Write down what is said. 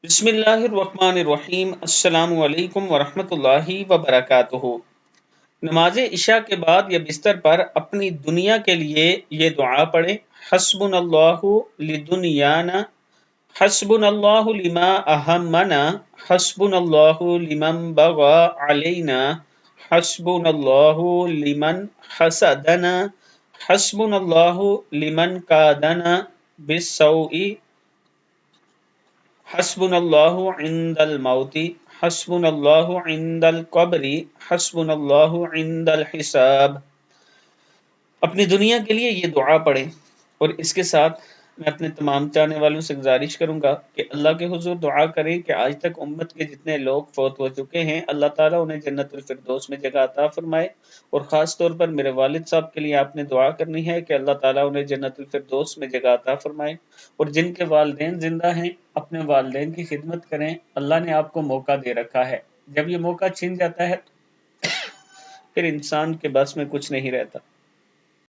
بسم اللہ الرحمن الرحیم۔ السلام علیکم ورحمۃ اللہ وبرکاتہ۔ نماز عشاء کے بعد یا بستر پر اپنی دنیا کے لیے یہ دعا پڑھیں: حسبنا اللہ لدنیانا، حسبنا اللہ لما اہمنا، حسبنا اللہ لمن بغى علینا، حسبنا اللہ لمن حسدنا، حسبنا اللہ لمن کادنا بالسوء، حسبنا اللہ عند الموت، حسبنا اللہ عند القبر، حسبنا اللہ عند الحساب۔ اپنی دنیا کے لیے یہ دعا پڑھیں، اور اس کے ساتھ میں اپنے تمام چاہنے والوں سے گزارش کروں گا کہ اللہ کے حضور دعا کریں کہ آج تک امت کے جتنے لوگ فوت ہو چکے ہیں، اللہ تعالیٰ انہیں جنت الفردوس میں جگہ عطا فرمائے، اور خاص طور پر میرے والد صاحب کے لیے آپ نے دعا کرنی ہے کہ اللہ تعالیٰ انہیں جنت الفردوس میں جگہ عطا فرمائے، اور جن کے والدین زندہ ہیں اپنے والدین کی خدمت کریں۔ اللہ نے آپ کو موقع دے رکھا ہے، جب یہ موقع چھن جاتا ہے پھر انسان کے بس میں کچھ نہیں رہتا۔